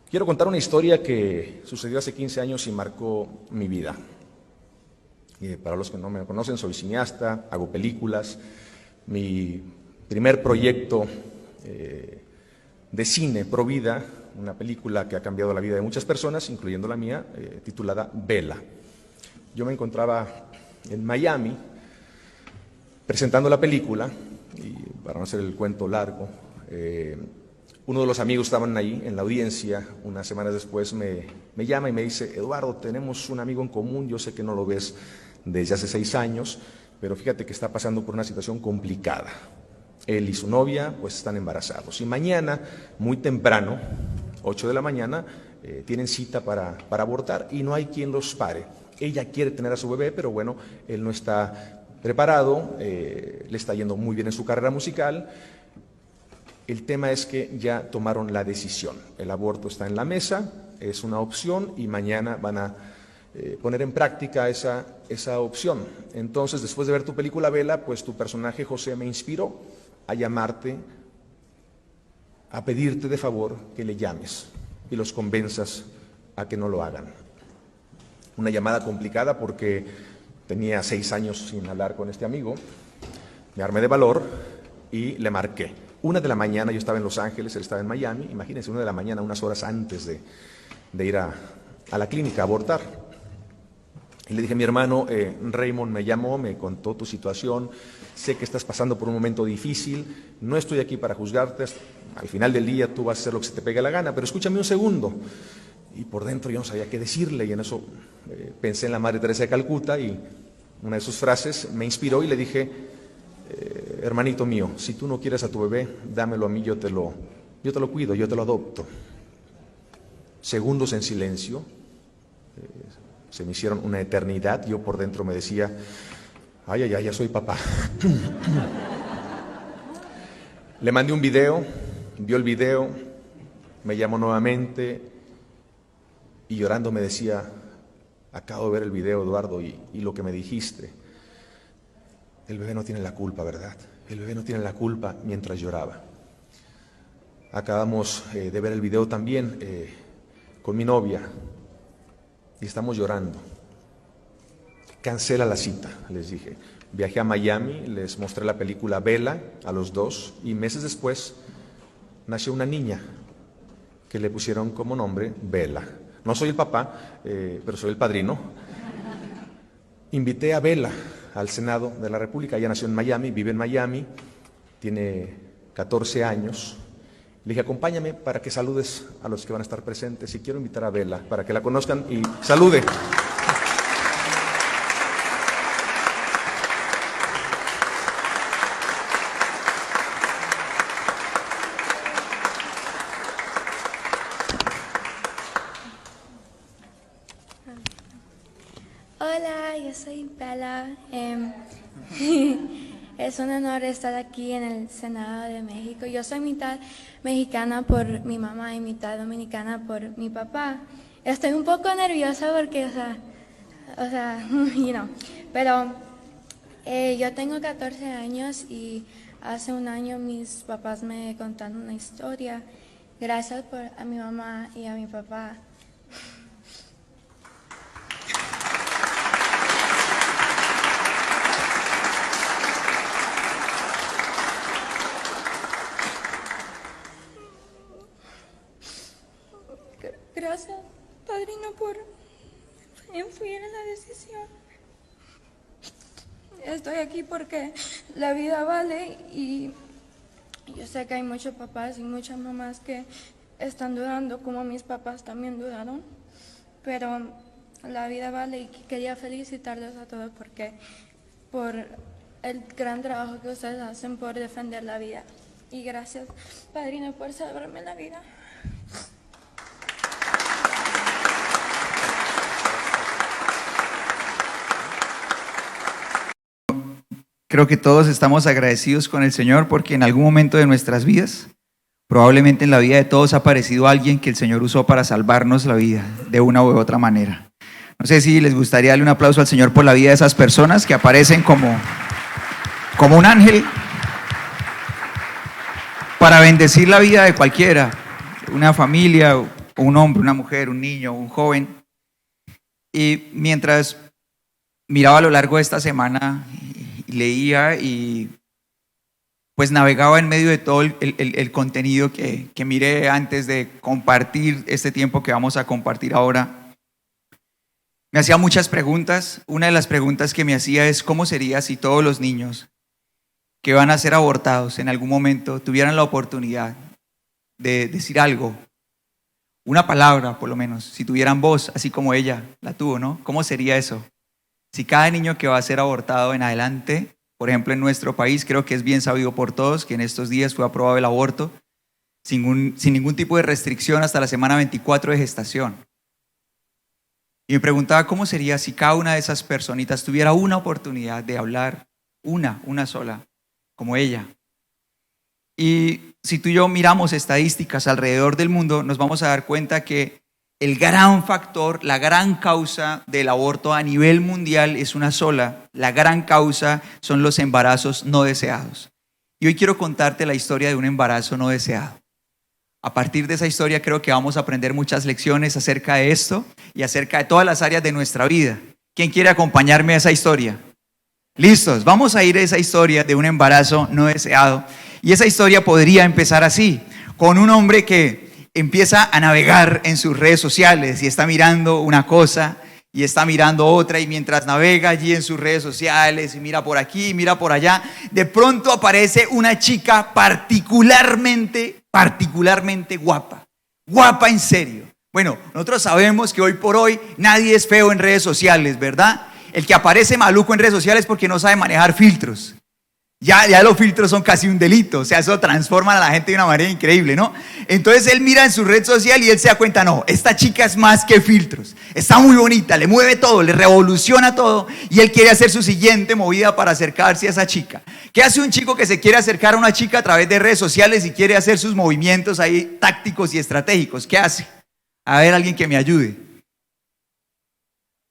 Quiero contar una historia que sucedió hace 15 años y marcó mi vida. Para los que no me conocen, soy cineasta, hago películas. Mi primer proyecto de cine, Pro Vida, una película que ha cambiado la vida de muchas personas, incluyendo la mía, titulada Vela. Yo me encontraba en Miami presentando la película, y para no hacer el cuento largo, uno de los amigos estaban ahí en la audiencia. Unas semanas después me llama y me dice: Eduardo, tenemos un amigo en común, yo sé que no lo ves desde hace 6 años, pero fíjate que está pasando por una situación complicada. Él y su novia pues están embarazados y mañana, muy temprano, 8 de la mañana, tienen cita para abortar y no hay quien los pare. Ella quiere tener a su bebé, pero bueno, él no está preparado, le está yendo muy bien en su carrera musical. El tema es que ya tomaron la decisión. El aborto está en la mesa, es una opción y mañana van a poner en práctica esa opción. Entonces, después de ver tu película Vela, pues tu personaje José me inspiró a llamarte, a pedirte de favor que le llames y los convenzas a que no lo hagan. Una llamada complicada porque tenía 6 años sin hablar con este amigo. Me armé de valor y le marqué. 1 de la mañana, yo estaba en Los Ángeles, él estaba en Miami. Imagínense, 1 de la mañana, unas horas antes de ir a la clínica a abortar. Y le dije: mi hermano Raymond me llamó, me contó tu situación, sé que estás pasando por un momento difícil, no estoy aquí para juzgarte, al final del día tú vas a hacer lo que se te pegue la gana, pero escúchame un segundo. Y por dentro yo no sabía qué decirle, y en eso pensé en la Madre Teresa de Calcuta, y una de sus frases me inspiró y le dije: hermanito mío, si tú no quieres a tu bebé, dámelo a mí, yo te lo cuido, yo te lo adopto. Segundos en silencio, se me hicieron una eternidad. Yo por dentro me decía: ay, ay, ay, ya soy papá. Le mandé un video, vio el video, me llamó nuevamente y llorando me decía: acabo de ver el video, Eduardo, y lo que me dijiste. El bebé no tiene la culpa, ¿verdad? El bebé no tiene la culpa, mientras lloraba. Acabamos de ver el video también con mi novia y estamos llorando. Cancela la cita, les dije. Viajé a Miami, les mostré la película Vela a los dos y meses después nació una niña que le pusieron como nombre Vela. No soy el papá, pero soy el padrino. Invité a Vela al Senado de la República. Ella nació en Miami, vive en Miami, tiene 14 años. Le dije: acompáñame para que saludes a los que van a estar presentes, y quiero invitar a Vela para que la conozcan y salude. Hola, yo soy Bella. Es un honor estar aquí en el Senado de México. Yo soy mitad mexicana por mi mamá y mitad dominicana por mi papá. Estoy un poco nerviosa porque, pero yo tengo 14 años y hace un año mis papás me contaron una historia. Gracias a mi mamá y a mi papá. Gracias, padrino, por influir en la decisión. Estoy aquí porque la vida vale y yo sé que hay muchos papás y muchas mamás que están dudando, como mis papás también dudaron, pero la vida vale y quería felicitarles a todos por el gran trabajo que ustedes hacen por defender la vida. Y gracias, padrino, por salvarme la vida. Creo que todos estamos agradecidos con el Señor porque en algún momento de nuestras vidas, probablemente en la vida de todos, ha aparecido alguien que el Señor usó para salvarnos la vida de una u otra manera. No sé si les gustaría darle un aplauso al Señor por la vida de esas personas que aparecen como un ángel para bendecir la vida de cualquiera, una familia, un hombre, una mujer, un niño, un joven. Y mientras miraba a lo largo de esta semana, y leía y pues navegaba en medio de todo el contenido que miré antes de compartir este tiempo que vamos a compartir ahora, me hacía muchas preguntas. Una de las preguntas que me hacía es: ¿cómo sería si todos los niños que van a ser abortados en algún momento tuvieran la oportunidad de decir algo, una palabra por lo menos, si tuvieran voz, así como ella la tuvo, ¿no? ¿Cómo sería eso? Si cada niño que va a ser abortado en adelante, por ejemplo en nuestro país, creo que es bien sabido por todos que en estos días fue aprobado el aborto sin ningún tipo de restricción hasta la semana 24 de gestación. Y me preguntaba cómo sería si cada una de esas personitas tuviera una oportunidad de hablar, una sola, como ella. Y si tú y yo miramos estadísticas alrededor del mundo, nos vamos a dar cuenta que el gran factor, la gran causa del aborto a nivel mundial es una sola. La gran causa son los embarazos no deseados. Y hoy quiero contarte la historia de un embarazo no deseado. A partir de esa historia creo que vamos a aprender muchas lecciones acerca de esto y acerca de todas las áreas de nuestra vida. ¿Quién quiere acompañarme a esa historia? Listos, vamos a ir a esa historia de un embarazo no deseado. Y esa historia podría empezar así, con un hombre que empieza a navegar en sus redes sociales y está mirando una cosa y está mirando otra, y mientras navega allí en sus redes sociales y mira por aquí, mira por allá, de pronto aparece una chica particularmente guapa, guapa en serio. Bueno, nosotros sabemos que hoy por hoy nadie es feo en redes sociales, ¿verdad? El que aparece maluco en redes sociales es porque no sabe manejar filtros. Ya los filtros son casi un delito, o sea, eso transforma a la gente de una manera increíble, ¿no? Entonces él mira en su red social y él se da cuenta: no, esta chica es más que filtros, está muy bonita, le mueve todo, le revoluciona todo, y él quiere hacer su siguiente movida para acercarse a esa chica. ¿Qué hace un chico que se quiere acercar a una chica a través de redes sociales y quiere hacer sus movimientos ahí tácticos y estratégicos? ¿Qué hace? A ver, alguien que me ayude.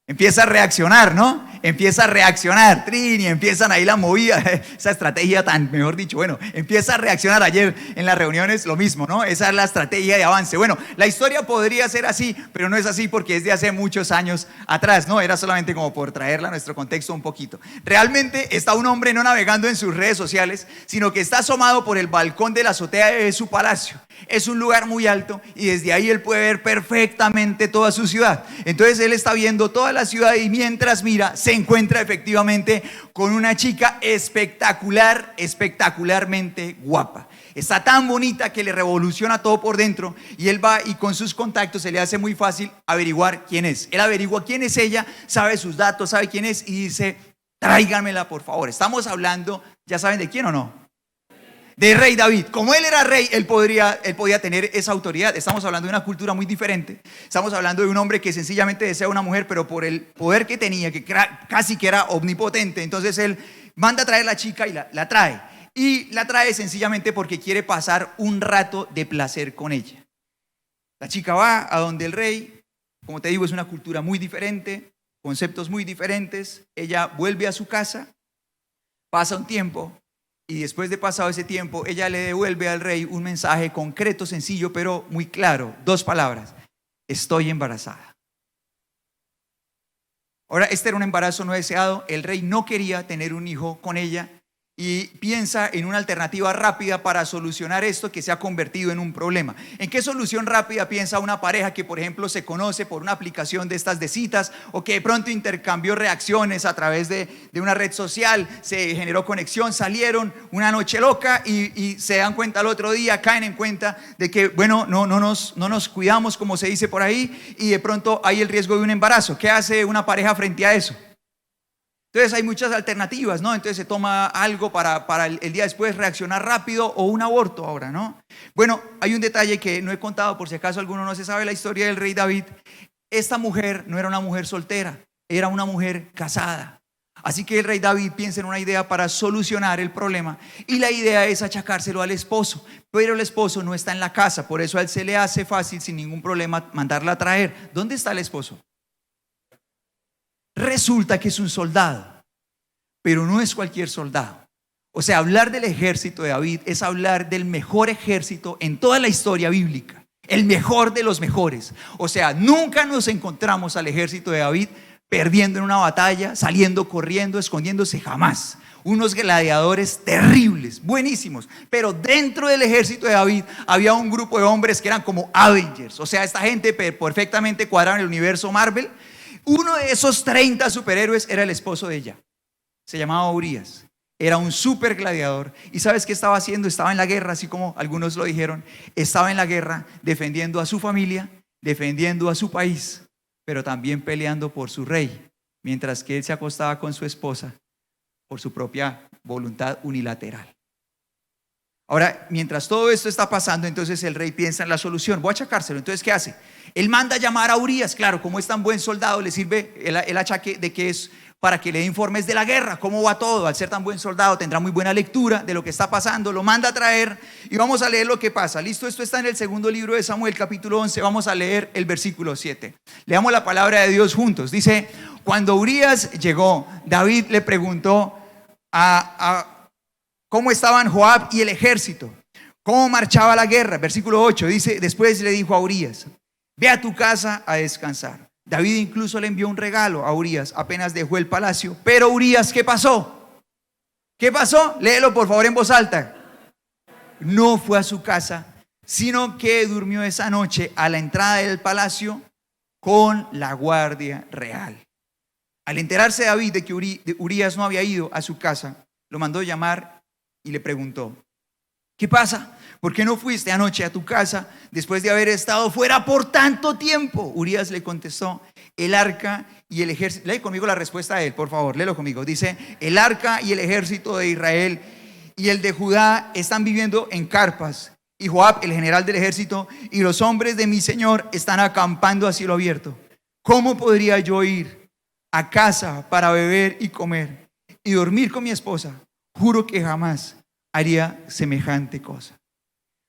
Empieza a reaccionar, ¿no? Empieza a reaccionar, Trini, empiezan ahí la movida, esa estrategia tan, mejor dicho, bueno, empieza a reaccionar. Ayer en las reuniones lo mismo, ¿no? Esa es la estrategia de avance. Bueno, la historia podría ser así, pero no es así porque es de hace muchos años atrás, ¿no? Era solamente como por traerla a nuestro contexto un poquito. Realmente está un hombre no navegando en sus redes sociales, sino que está asomado por el balcón de la azotea de su palacio. Es un lugar muy alto y desde ahí él puede ver perfectamente toda su ciudad. Entonces él está viendo toda la ciudad y mientras mira, se encuentra efectivamente con una chica espectacularmente guapa. Está tan bonita que le revoluciona todo por dentro, y él va y con sus contactos se le hace muy fácil averiguar quién es. Él averigua quién es ella, sabe sus datos, sabe quién es y dice: tráiganmela por favor. Estamos hablando, ¿ya saben de quién o no? De rey David. Como él era rey, él podía tener esa autoridad. Estamos hablando de una cultura muy diferente. Estamos hablando de un hombre que sencillamente desea una mujer, pero por el poder que tenía, que casi que era omnipotente, entonces él manda a traer la chica y la trae. Y la trae sencillamente porque quiere pasar un rato de placer con ella. La chica va a donde el rey. Como te digo, es una cultura muy diferente, conceptos muy diferentes. Ella vuelve a su casa, pasa un tiempo. Y después de pasado ese tiempo, ella le devuelve al rey un mensaje concreto, sencillo, pero muy claro. 2 palabras: estoy embarazada. Ahora, este era un embarazo no deseado. El rey no quería tener un hijo con ella y piensa en una alternativa rápida para solucionar esto que se ha convertido en un problema. ¿En qué solución rápida piensa una pareja que, por ejemplo, se conoce por una aplicación de estas de citas, o que de pronto intercambió reacciones a través de una red social, se generó conexión, salieron una noche loca y se dan cuenta al otro día, caen en cuenta de que, bueno, no nos cuidamos, como se dice por ahí, y de pronto hay el riesgo de un embarazo? ¿Qué hace una pareja frente a eso? Entonces hay muchas alternativas, ¿no? Entonces se toma algo para el día después reaccionar rápido, o un aborto ahora, ¿no? Bueno, hay un detalle que no he contado por si acaso alguno no se sabe la historia del rey David. Esta mujer no era una mujer soltera, era una mujer casada. Así que el rey David piensa en una idea para solucionar el problema, y la idea es achacárselo al esposo, pero el esposo no está en la casa, por eso a él se le hace fácil sin ningún problema mandarla a traer. ¿Dónde está el esposo? Resulta que es un soldado, pero no es cualquier soldado. O sea, hablar del ejército de David es hablar del mejor ejército en toda la historia bíblica. el mejor de los mejores. O sea, nunca nos encontramos al ejército de David perdiendo en una batalla, saliendo corriendo, escondiéndose, jamás. Unos gladiadores terribles, buenísimos, pero dentro del ejército de David había un grupo de hombres que eran como Avengers, o sea, esta gente perfectamente cuadrada en el universo Marvel. Uno de esos 30 superhéroes era el esposo de ella, se llamaba Urías, era un super gladiador. ¿Y sabes qué estaba haciendo? Estaba en la guerra, así como algunos lo dijeron, estaba en la guerra defendiendo a su familia, defendiendo a su país, pero también peleando por su rey, mientras que él se acostaba con su esposa por su propia voluntad unilateral. Ahora, mientras todo esto está pasando, entonces el rey piensa en la solución. Voy a achacárselo. Entonces, ¿qué hace? Él manda a llamar a Urías. Claro, como es tan buen soldado, le sirve el achaque de que es para que le dé informes de la guerra, cómo va todo. Al ser tan buen soldado tendrá muy buena lectura de lo que está pasando. Lo manda a traer y vamos a leer lo que pasa. ¿Listo? Esto está en el segundo libro de Samuel, capítulo 11. Vamos a leer el versículo 7. Leamos la palabra de Dios juntos. Dice: cuando Urías llegó, David le preguntó cómo estaban Joab y el ejército, cómo marchaba la guerra. Versículo 8 dice: después le dijo a Urías: ve a tu casa a descansar. David incluso le envió un regalo a Urías apenas dejó el palacio. Pero Urías, ¿qué pasó? ¿Qué pasó? Léelo por favor en voz alta. No fue a su casa, sino que durmió esa noche a la entrada del palacio con la guardia real. Al enterarse David de que Urías no había ido a su casa, lo mandó llamar y le preguntó: ¿qué pasa? ¿Por qué no fuiste anoche a tu casa después de haber estado fuera por tanto tiempo? Urías le contestó: el arca y el ejército. Lee conmigo la respuesta de él, por favor, léelo conmigo. Dice: el arca y el ejército de Israel y el de Judá están viviendo en carpas, y Joab, el general del ejército, y los hombres de mi señor están acampando a cielo abierto. ¿Cómo podría yo ir a casa para beber y comer y dormir con mi esposa? Juro que jamás haría semejante cosa.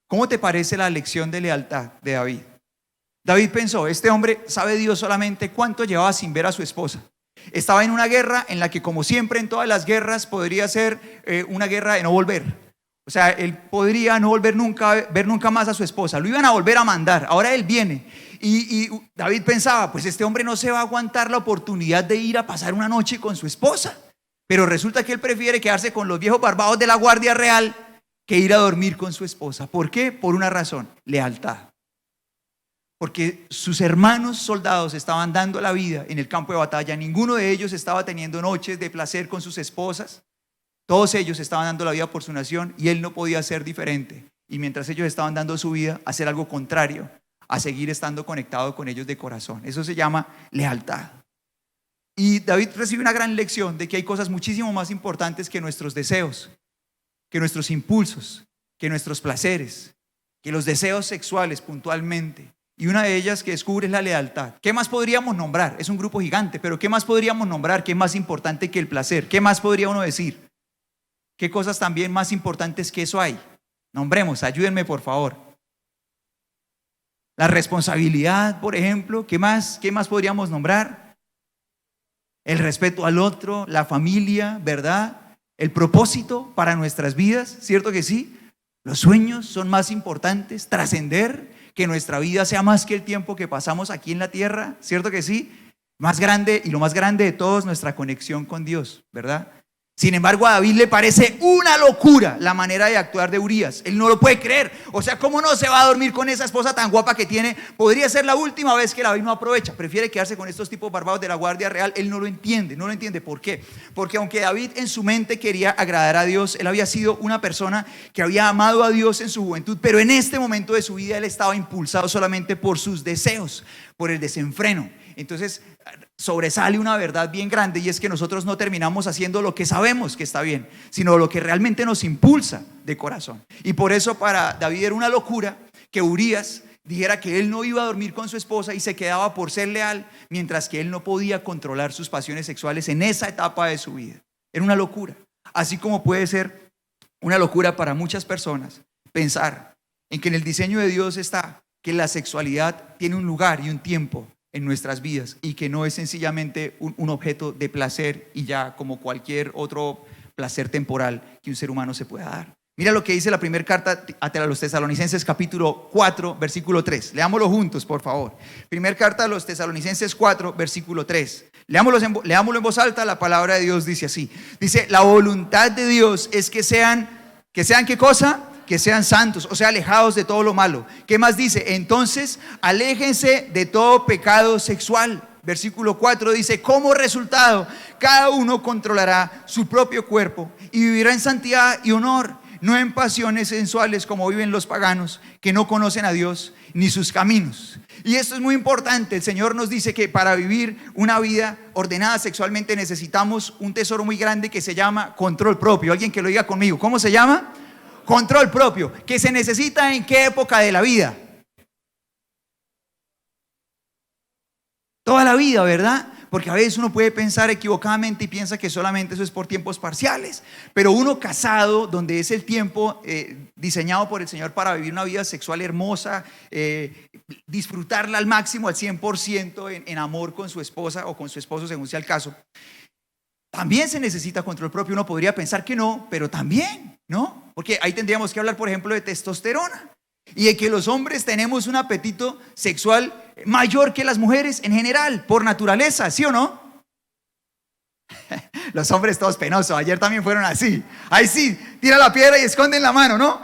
¿Cómo te parece la lección de lealtad de David? David pensó: este hombre sabe Dios solamente cuánto llevaba sin ver a su esposa. Estaba en una guerra en la que, como siempre en todas las guerras, podría ser una guerra de no volver. O sea, él podría no volver nunca, ver nunca más a su esposa. Lo iban a volver a mandar. Ahora él viene. Y David pensaba: pues este hombre no se va a aguantar la oportunidad de ir a pasar una noche con su esposa. Pero resulta que él prefiere quedarse con los viejos barbados de la guardia real que ir a dormir con su esposa. ¿Por qué? Por una razón: lealtad. Porque sus hermanos soldados estaban dando la vida en el campo de batalla. Ninguno de ellos estaba teniendo noches de placer con sus esposas. Todos ellos estaban dando la vida por su nación y él no podía ser diferente. Y mientras ellos estaban dando su vida, hacer algo contrario, a seguir estando conectado con ellos de corazón. Eso se llama lealtad. Y David recibe una gran lección de que hay cosas muchísimo más importantes que nuestros deseos, que nuestros impulsos, que nuestros placeres, que los deseos sexuales puntualmente. Y una de ellas que descubre es la lealtad. ¿Qué más podríamos nombrar? Es un grupo gigante, pero ¿qué más podríamos nombrar que es más importante que el placer? ¿Qué más podría uno decir? ¿Qué cosas también más importantes que eso hay? Nombremos, ayúdenme por favor. La responsabilidad, por ejemplo. ¿Qué más podríamos nombrar? El respeto al otro, la familia, ¿verdad? El propósito para nuestras vidas, ¿cierto que sí? Los sueños son más importantes, trascender, que nuestra vida sea más que el tiempo que pasamos aquí en la tierra, ¿cierto que sí? Más grande, y lo más grande de todos, nuestra conexión con Dios, ¿verdad? Sin embargo, a David le parece una locura la manera de actuar de Urías. Él no lo puede creer. O sea, ¿cómo no se va a dormir con esa esposa tan guapa que tiene? Podría ser la última vez que David no aprovecha. Prefiere quedarse con estos tipos barbados de la guardia real. Él no lo entiende. No lo entiende. ¿Por qué? Porque aunque David en su mente quería agradar a Dios, él había sido una persona que había amado a Dios en su juventud, pero en este momento de su vida él estaba impulsado solamente por sus deseos, por el desenfreno. Entonces sobresale una verdad bien grande, y es que nosotros no terminamos haciendo lo que sabemos que está bien, sino lo que realmente nos impulsa de corazón. Y por eso para David era una locura que Urías dijera que él no iba a dormir con su esposa y se quedaba por ser leal, mientras que él no podía controlar sus pasiones sexuales en esa etapa de su vida. Era una locura. Así como puede ser una locura para muchas personas pensar en que en el diseño de Dios está que la sexualidad tiene un lugar y un tiempo en nuestras vidas, y que no es sencillamente un objeto de placer y ya, como cualquier otro placer temporal que un ser humano se pueda dar. Mira lo que dice la primera carta a los Tesalonicenses capítulo 4, versículo 3. Leámoslo juntos, por favor. Primera carta a los Tesalonicenses 4, versículo 3. Leámoslo en voz alta, la palabra de Dios dice así. Dice, la voluntad de Dios es que sean ¿qué cosa? Que sean santos, o sea, alejados de todo lo malo. ¿Qué más dice? Entonces, aléjense de todo pecado sexual. Versículo 4 dice, como resultado, cada uno controlará su propio cuerpo y vivirá en santidad y honor, no en pasiones sensuales como viven los paganos que no conocen a Dios ni sus caminos. Y esto es muy importante. El Señor nos dice que para vivir una vida ordenada sexualmente necesitamos un tesoro muy grande que se llama control propio. Alguien que lo diga conmigo. ¿Cómo se llama? Control propio. ¿Que se necesita en qué época de la vida? Toda la vida, ¿verdad? Porque a veces uno puede pensar equivocadamente y piensa que solamente eso es por tiempos parciales. Pero uno casado, donde es el tiempo diseñado por el Señor para vivir una vida sexual hermosa, disfrutarla al máximo, al 100% en amor con su esposa o con su esposo, según sea el caso, también se necesita control propio. Uno podría pensar que no, pero también, ¿no? Porque ahí tendríamos que hablar, por ejemplo, de testosterona y de que los hombres tenemos un apetito sexual mayor que las mujeres en general, por naturaleza, ¿sí o no? Los hombres todos penosos, ayer también fueron así. Ahí sí, tira la piedra y esconden la mano, ¿no?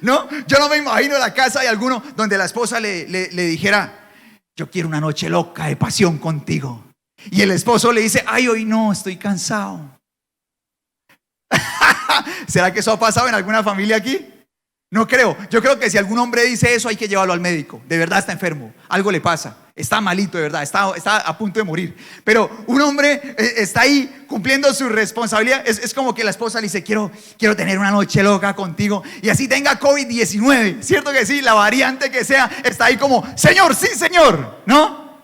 No, yo no me imagino la casa de alguno donde la esposa le dijera, yo quiero una noche loca de pasión contigo. Y el esposo le dice, ay, hoy no, estoy cansado. ¿Será que eso ha pasado en alguna familia aquí? No creo. Yo creo que si algún hombre dice eso hay que llevarlo al médico. De verdad está enfermo, algo le pasa, está malito de verdad, está a punto de morir. Pero un hombre está ahí cumpliendo su responsabilidad. Es como que la esposa le dice, quiero tener una noche loca contigo. Y así tenga COVID-19, ¿cierto que sí? La variante que sea, está ahí como, Señor, sí Señor, ¿no?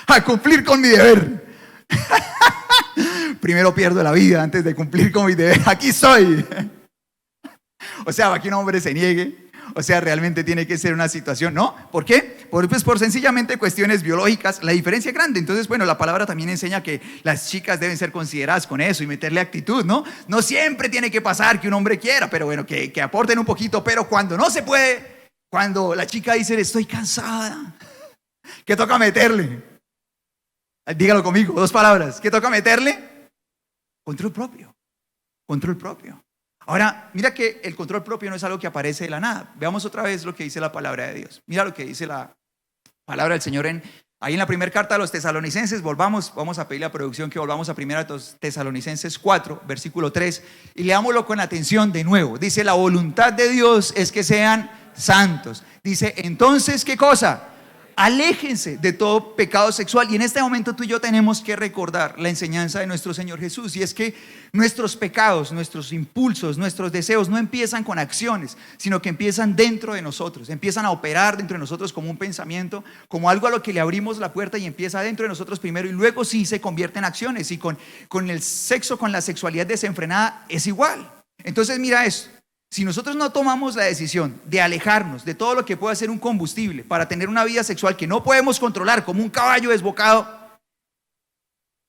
A cumplir con mi deber. Primero pierdo la vida antes de cumplir con mi deber. Aquí soy. O sea, para que un hombre se niegue, o sea, realmente tiene que ser una situación, ¿no? ¿Por qué? Por sencillamente cuestiones biológicas, la diferencia es grande. Entonces, bueno, la palabra también enseña que las chicas deben ser consideradas con eso y meterle actitud, ¿no? No siempre tiene que pasar que un hombre quiera, pero bueno, que aporten un poquito. Pero cuando no se puede, cuando la chica dice, estoy cansada, ¿qué toca meterle? Dígalo conmigo, 2 palabras. ¿Qué toca meterle? Control propio. Control propio. Ahora, mira que el control propio no es algo que aparece de la nada. Veamos otra vez lo que dice la palabra de Dios. Mira lo que dice la palabra del Señor ahí en la primera carta a los Tesalonicenses. Vamos a pedirle a producción que volvamos a primera Tesalonicenses 4, versículo 3, y leámoslo con atención de nuevo. Dice, la voluntad de Dios es que sean santos. Dice, entonces, ¿qué cosa? Aléjense de todo pecado sexual. Y en este momento tú y yo tenemos que recordar la enseñanza de nuestro Señor Jesús, y es que nuestros pecados, nuestros impulsos, nuestros deseos no empiezan con acciones, sino que empiezan dentro de nosotros, empiezan a operar dentro de nosotros como un pensamiento, como algo a lo que le abrimos la puerta y empieza dentro de nosotros primero y luego sí se convierte en acciones. Y con el sexo, con la sexualidad desenfrenada es igual. Entonces mira esto. Si nosotros no tomamos la decisión de alejarnos de todo lo que pueda ser un combustible para tener una vida sexual que no podemos controlar como un caballo desbocado,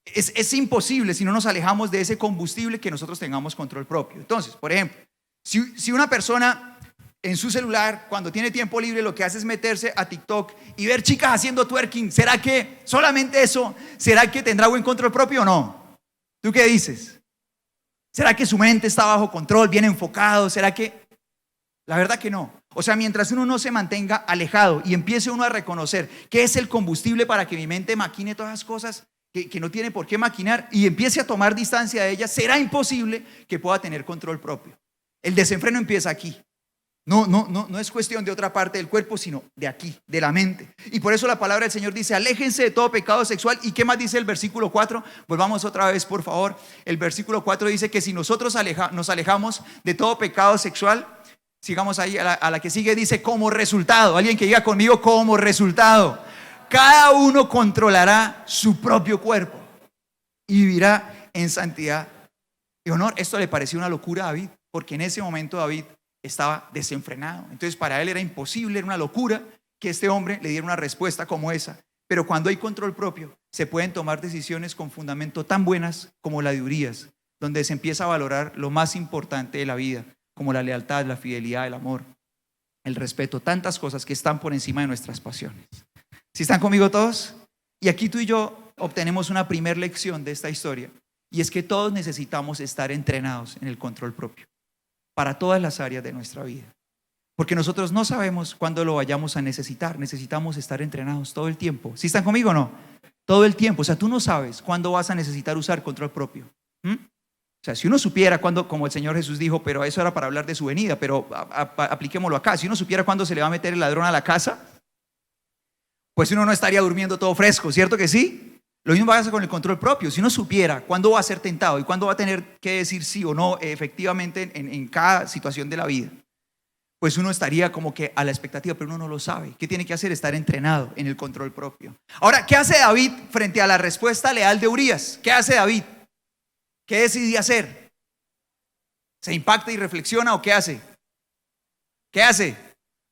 es imposible si no nos alejamos de ese combustible que nosotros tengamos control propio. Entonces, por ejemplo, si una persona en su celular, cuando tiene tiempo libre, lo que hace es meterse a TikTok y ver chicas haciendo twerking, ¿será que solamente eso, será que tendrá buen control propio o no? ¿Tú qué dices? ¿Será que su mente está bajo control, bien enfocado? ¿Será que? La verdad que no. O sea, mientras uno no se mantenga alejado y empiece uno a reconocer qué es el combustible para que mi mente maquine todas las cosas que no tiene por qué maquinar y empiece a tomar distancia de ellas, será imposible que pueda tener control propio. El desenfreno empieza aquí. No es cuestión de otra parte del cuerpo, sino de aquí, de la mente. Y por eso la palabra del Señor dice, aléjense de todo pecado sexual. ¿Y qué más dice el versículo 4? Volvamos otra vez, por favor. El versículo 4 dice que si nosotros nos alejamos de todo pecado sexual, sigamos ahí a la que sigue, dice como resultado. Alguien que diga conmigo, como resultado, cada uno controlará su propio cuerpo y vivirá en santidad y honor. Esto le pareció una locura a David, porque en ese momento David estaba desenfrenado. Entonces para él era imposible, era una locura que este hombre le diera una respuesta como esa. Pero cuando hay control propio, se pueden tomar decisiones con fundamento tan buenas como la de Urías, donde se empieza a valorar lo más importante de la vida, como la lealtad, la fidelidad, el amor, el respeto, tantas cosas que están por encima de nuestras pasiones. ¿Sí están conmigo todos? Y aquí tú y yo obtenemos una primera lección de esta historia, y es que todos necesitamos estar entrenados en el control propio para todas las áreas de nuestra vida, porque nosotros no sabemos cuándo lo vayamos a necesitar. Necesitamos estar entrenados todo el tiempo. ¿Sí están conmigo o no? Todo el tiempo. O sea, tú no sabes cuándo vas a necesitar usar control propio. O sea, si uno supiera cuándo, como el Señor Jesús dijo, pero eso era para hablar de su venida, pero apliquémoslo acá. Si uno supiera cuándo se le va a meter el ladrón a la casa, pues uno no estaría durmiendo todo fresco, ¿cierto que sí? Lo mismo pasa con el control propio. Si uno supiera cuándo va a ser tentado y cuándo va a tener que decir sí o no efectivamente en cada situación de la vida, pues uno estaría como que a la expectativa, pero uno no lo sabe. ¿Qué tiene que hacer? Estar entrenado en el control propio. Ahora, ¿qué hace David frente a la respuesta leal de Urías? ¿Qué hace David? ¿Qué decidí hacer? ¿Se impacta y reflexiona o qué hace? ¿Qué hace?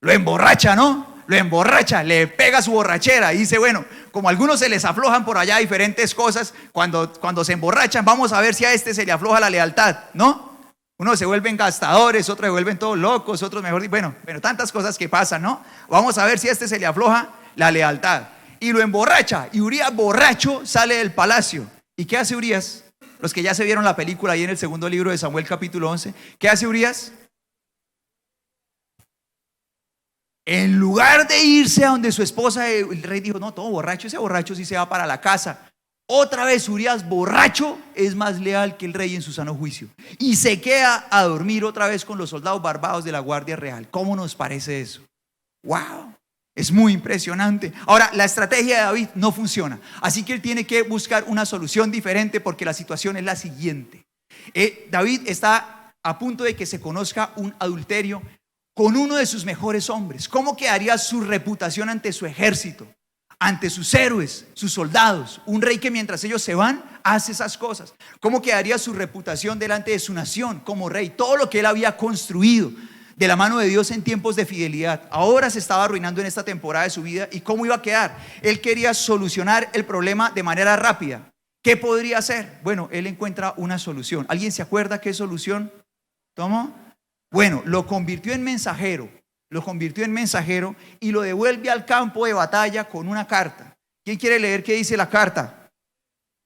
Lo emborracha, ¿no? Lo emborracha, le pega su borrachera y dice, bueno, como a algunos se les aflojan por allá diferentes cosas, cuando se emborrachan, vamos a ver si a este se le afloja la lealtad, ¿no? Unos se vuelven gastadores, otros se vuelven todos locos, otros mejor, bueno, tantas cosas que pasan, ¿no? Vamos a ver si a este se le afloja la lealtad. Y lo emborracha, y Urías borracho sale del palacio. ¿Y qué hace Urías? Los que ya se vieron la película ahí en el segundo libro de Samuel capítulo 11, ¿qué hace Urías? En lugar de irse a donde su esposa, el rey dijo, no, todo borracho, ese borracho sí se va para la casa. Otra vez Urías borracho es más leal que el rey en su sano juicio y se queda a dormir otra vez con los soldados barbados de la Guardia Real. ¿Cómo nos parece eso? ¡Wow! Es muy impresionante. Ahora, la estrategia de David no funciona, así que él tiene que buscar una solución diferente porque la situación es la siguiente. David está a punto de que se conozca un adulterio con uno de sus mejores hombres. ¿Cómo quedaría su reputación ante su ejército, ante sus héroes, sus soldados? Un rey que mientras ellos se van, hace esas cosas. ¿Cómo quedaría su reputación delante de su nación como rey? Todo lo que él había construido de la mano de Dios en tiempos de fidelidad, ahora se estaba arruinando en esta temporada de su vida. ¿Y cómo iba a quedar? Él quería solucionar el problema de manera rápida. ¿Qué podría hacer? Bueno, él encuentra una solución. ¿Alguien se acuerda qué solución tomó? Bueno, lo convirtió en mensajero y lo devuelve al campo de batalla con una carta. ¿Quién quiere leer qué dice la carta?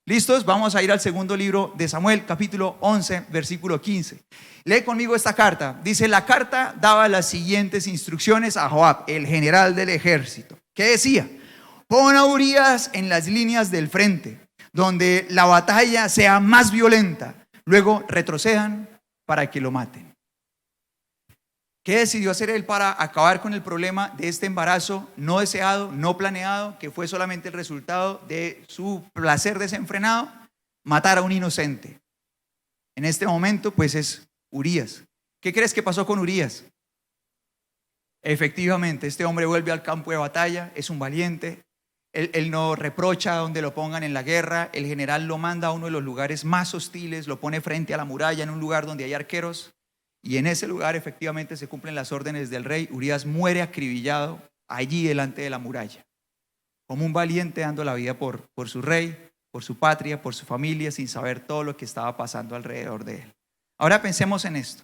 ¿Listos? Vamos a ir al segundo libro de Samuel, capítulo 11, versículo 15. Lee conmigo esta carta. Dice, la carta daba las siguientes instrucciones a Joab, el general del ejército. ¿Qué decía? Pon a Urías en las líneas del frente, donde la batalla sea más violenta. Luego retrocedan para que lo maten. ¿Qué decidió hacer él para acabar con el problema de este embarazo no deseado, no planeado, que fue solamente el resultado de su placer desenfrenado? Matar a un inocente. En este momento, pues es Urías. ¿Qué crees que pasó con Urías? Efectivamente, este hombre vuelve al campo de batalla, es un valiente. Él no reprocha donde lo pongan en la guerra. El general lo manda a uno de los lugares más hostiles, lo pone frente a la muralla, en un lugar donde hay arqueros. Y en ese lugar efectivamente se cumplen las órdenes del rey. Urías muere acribillado allí delante de la muralla, como un valiente dando la vida por su rey, por su patria, por su familia, sin saber todo lo que estaba pasando alrededor de él. Ahora pensemos en esto.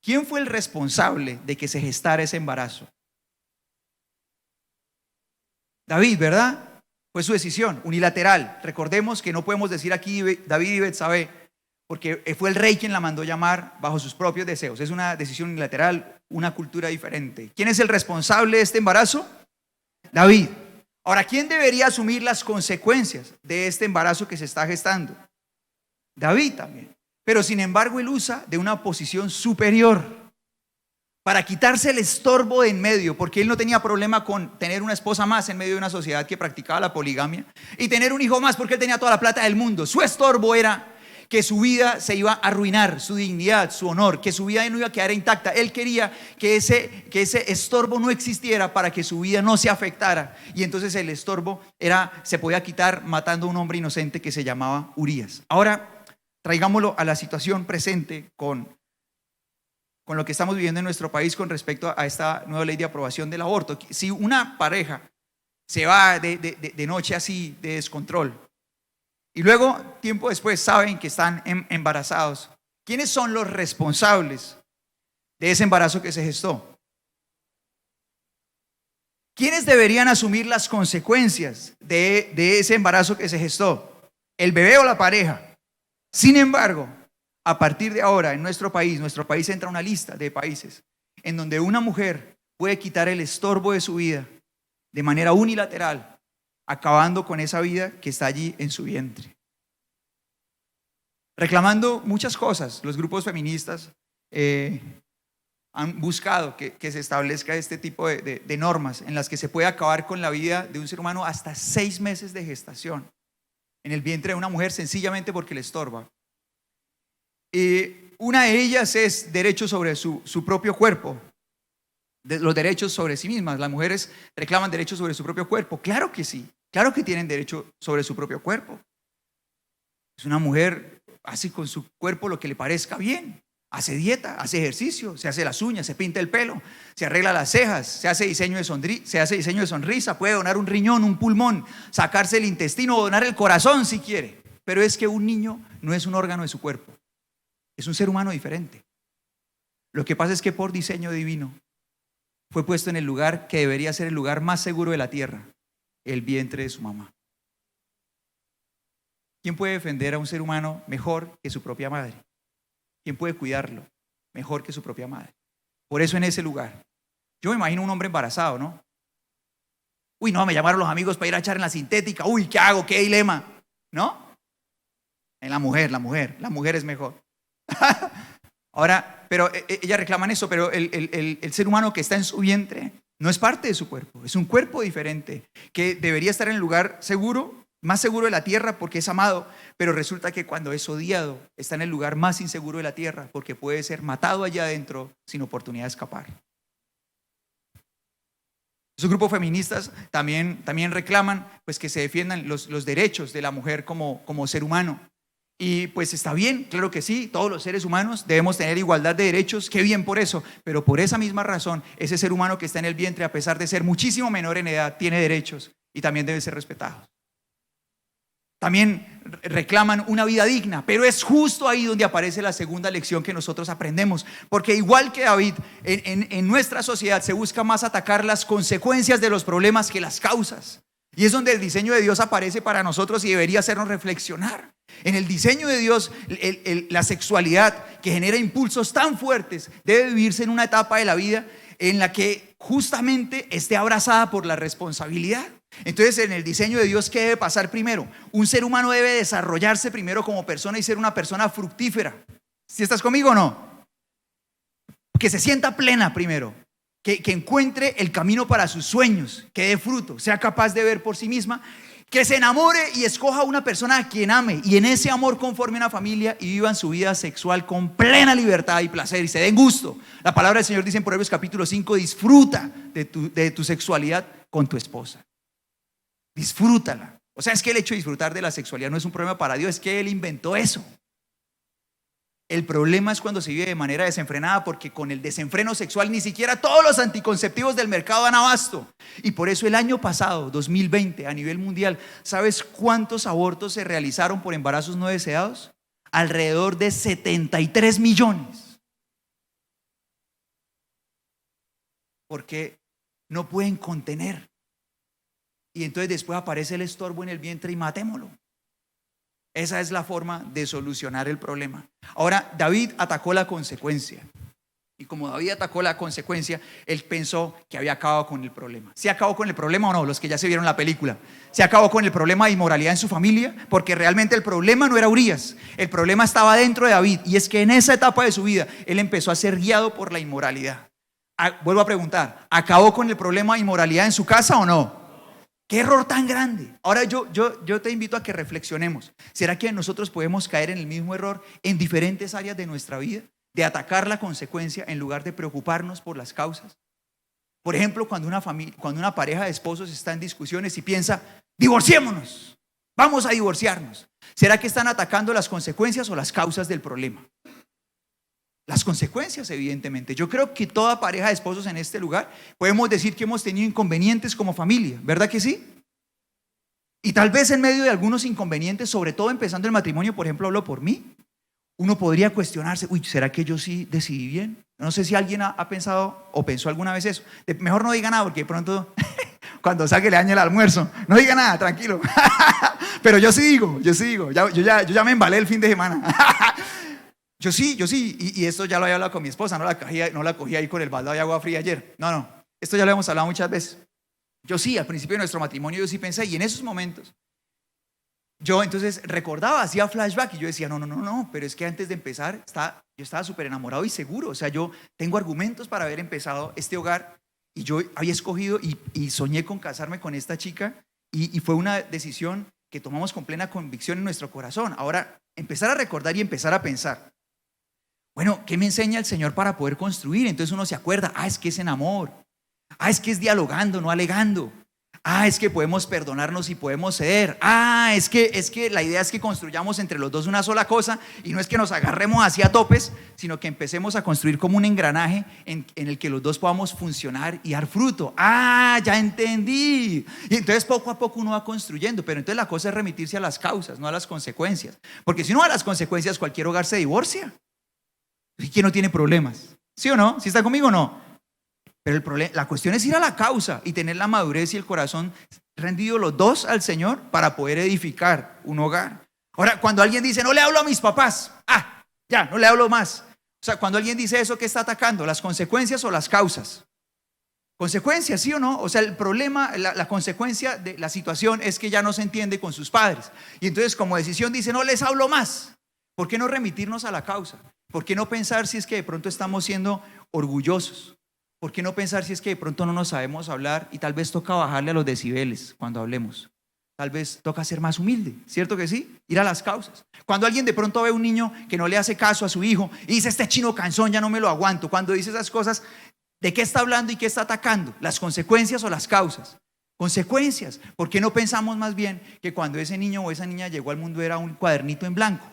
¿Quién fue el responsable de que se gestara ese embarazo? David, ¿verdad? Fue su decisión unilateral. Recordemos que no podemos decir aquí David y Betsabé, porque fue el rey quien la mandó llamar bajo sus propios deseos. Es una decisión unilateral, una cultura diferente. ¿Quién es el responsable de este embarazo? David. Ahora, ¿quién debería asumir las consecuencias de este embarazo que se está gestando? David también. Pero sin embargo, él usa de una posición superior para quitarse el estorbo de en medio, porque él no tenía problema con tener una esposa más en medio de una sociedad que practicaba la poligamia y tener un hijo más porque él tenía toda la plata del mundo. Su estorbo era que su vida se iba a arruinar, su dignidad, su honor, que su vida no iba a quedar intacta. Él quería que ese estorbo no existiera para que su vida no se afectara. Y entonces el estorbo se podía quitar matando a un hombre inocente que se llamaba Urías. Ahora, traigámoslo a la situación presente con lo que estamos viviendo en nuestro país con respecto a esta nueva ley de aprobación del aborto. Si una pareja se va de noche así, de descontrol, y luego, tiempo después, saben que están embarazados. ¿Quiénes son los responsables de ese embarazo que se gestó? ¿Quiénes deberían asumir las consecuencias de ese embarazo que se gestó? ¿El bebé o la pareja? Sin embargo, a partir de ahora, en nuestro país entra una lista de países en donde una mujer puede quitar el estorbo de su vida de manera unilateral, acabando con esa vida que está allí en su vientre. Reclamando muchas cosas, los grupos feministas han buscado que se establezca este tipo de normas en las que se puede acabar con la vida de un ser humano hasta 6 meses de gestación en el vientre de una mujer, sencillamente porque le estorba. Una de ellas es derecho sobre su propio cuerpo, los derechos sobre sí mismas. Las mujeres reclaman derechos sobre su propio cuerpo. Claro que sí, claro que tienen derecho sobre su propio cuerpo. Es una mujer, hace con su cuerpo lo que le parezca bien. Hace dieta, hace ejercicio, se hace las uñas, se pinta el pelo, se arregla las cejas, se hace diseño de sonrisa, puede donar un riñón, un pulmón, sacarse el intestino o donar el corazón si quiere. Pero es que un niño no es un órgano de su cuerpo, es un ser humano diferente. Lo que pasa es que por diseño divino fue puesto en el lugar que debería ser el lugar más seguro de la tierra, el vientre de su mamá. ¿Quién puede defender a un ser humano mejor que su propia madre? ¿Quién puede cuidarlo mejor que su propia madre? Por eso en ese lugar, yo me imagino un hombre embarazado, ¿no? Uy, no, me llamaron los amigos para ir a echar en la sintética. Uy, ¿qué hago? ¿Qué dilema? ¿No? En la mujer es mejor. Ahora, pero ellas reclaman eso, pero el ser humano que está en su vientre no es parte de su cuerpo, es un cuerpo diferente que debería estar en el lugar seguro, más seguro de la tierra porque es amado, pero resulta que cuando es odiado está en el lugar más inseguro de la tierra porque puede ser matado allá adentro sin oportunidad de escapar. Esos grupos feministas también reclaman pues, que se defiendan los derechos de la mujer como ser humano. Y pues está bien, claro que sí, todos los seres humanos debemos tener igualdad de derechos, qué bien por eso, pero por esa misma razón, ese ser humano que está en el vientre, a pesar de ser muchísimo menor en edad, tiene derechos y también debe ser respetado. También reclaman una vida digna, pero es justo ahí donde aparece la segunda lección que nosotros aprendemos, porque igual que David, en nuestra sociedad se busca más atacar las consecuencias de los problemas que las causas. Y es donde el diseño de Dios aparece para nosotros y debería hacernos reflexionar. En el diseño de Dios, la sexualidad que genera impulsos tan fuertes debe vivirse en una etapa de la vida en la que justamente esté abrazada por la responsabilidad. Entonces, en el diseño de Dios, ¿qué debe pasar primero? Un ser humano debe desarrollarse primero como persona y ser una persona fructífera. ¿Sí estás conmigo o no? Que se sienta plena primero, que encuentre el camino para sus sueños, que dé fruto, sea capaz de ver por sí misma, que se enamore y escoja una persona a quien ame y en ese amor conforme una familia y vivan su vida sexual con plena libertad y placer y se den gusto. La palabra del Señor dice en Proverbios capítulo 5, disfruta de tu sexualidad con tu esposa. Disfrútala. O sea, es que el hecho de disfrutar de la sexualidad no es un problema para Dios, es que Él inventó eso. El problema es cuando se vive de manera desenfrenada, porque con el desenfreno sexual ni siquiera todos los anticonceptivos del mercado dan abasto. Y por eso el año pasado, 2020, a nivel mundial, ¿sabes cuántos abortos se realizaron por embarazos no deseados? Alrededor de 73 millones. Porque no pueden contener. Y entonces después aparece el estorbo en el vientre y matémoslo. Esa es la forma de solucionar el problema. Ahora, David atacó la consecuencia. Y como David atacó la consecuencia, él pensó que había acabado con el problema. ¿Se acabó con el problema o no? Los que ya se vieron la película. ¿Se acabó con el problema de inmoralidad en su familia? Porque realmente el problema no era Urías. El problema estaba dentro de David. Y es que en esa etapa de su vida, él empezó a ser guiado por la inmoralidad. Vuelvo a preguntar, ¿acabó con el problema de inmoralidad en su casa o no? ¡Qué error tan grande! Ahora yo te invito a que reflexionemos. ¿Será que nosotros podemos caer en el mismo error en diferentes áreas de nuestra vida? De atacar la consecuencia en lugar de preocuparnos por las causas. Por ejemplo, cuando una pareja de esposos está en discusiones y piensa, divorciémonos, vamos a divorciarnos. ¿Será que están atacando las consecuencias o las causas del problema? Las consecuencias, evidentemente. Yo creo que toda pareja de esposos en este lugar podemos decir que hemos tenido inconvenientes como familia, ¿verdad que sí? Y tal vez en medio de algunos inconvenientes, sobre todo empezando el matrimonio, por ejemplo, hablo por mí, uno podría cuestionarse, uy, ¿será que yo sí decidí bien? No sé si alguien ha pensado o pensó alguna vez eso. Mejor no diga nada porque de pronto, cuando saque le dañe el almuerzo, no diga nada, tranquilo. Pero yo sí digo, yo ya me embalé el fin de semana. Yo sí, y esto ya lo había hablado con mi esposa, no la cogí ahí con el balde de agua fría ayer. No, esto ya lo hemos hablado muchas veces. Yo sí, al principio de nuestro matrimonio yo sí pensé, y en esos momentos yo entonces recordaba, hacía flashback y yo decía, no, pero es que antes de empezar yo estaba súper enamorado y seguro, o sea, yo tengo argumentos para haber empezado este hogar y yo había escogido y soñé con casarme con esta chica y fue una decisión que tomamos con plena convicción en nuestro corazón. Ahora, empezar a recordar y empezar a pensar, bueno, ¿qué me enseña el Señor para poder construir? Entonces uno se acuerda, es que es en amor, es que es dialogando, no alegando. Es que podemos perdonarnos y podemos ceder. Es que la idea es que construyamos entre los dos una sola cosa y no es que nos agarremos hacia topes, sino que empecemos a construir como un engranaje en el que los dos podamos funcionar y dar fruto. Ya entendí. Y entonces poco a poco uno va construyendo, pero entonces la cosa es remitirse a las causas, no a las consecuencias. Porque si no a las consecuencias, cualquier hogar se divorcia. ¿Y quién no tiene problemas? ¿Sí o no? ¿Sí está conmigo o no? Pero la cuestión es ir a la causa y tener la madurez y el corazón rendido los dos al Señor para poder edificar un hogar. Ahora, cuando alguien dice, no le hablo a mis papás, ya, no le hablo más. O sea, cuando alguien dice eso, ¿qué está atacando? ¿Las consecuencias o las causas? Consecuencias, ¿sí o no? O sea, el problema, la consecuencia de la situación es que ya no se entiende con sus padres. Y entonces como decisión dice, no les hablo más. ¿Por qué no remitirnos a la causa? ¿Por qué no pensar si es que de pronto estamos siendo orgullosos? ¿Por qué no pensar si es que de pronto no nos sabemos hablar y tal vez toca bajarle a los decibeles cuando hablemos? Tal vez toca ser más humilde, ¿cierto que sí? Ir a las causas. Cuando alguien de pronto ve a un niño que no le hace caso a su hijo y dice, este chino cansón, ya no me lo aguanto. Cuando dice esas cosas, ¿de qué está hablando y qué está atacando? ¿Las consecuencias o las causas? Consecuencias. ¿Por qué no pensamos más bien que cuando ese niño o esa niña llegó al mundo era un cuadernito en blanco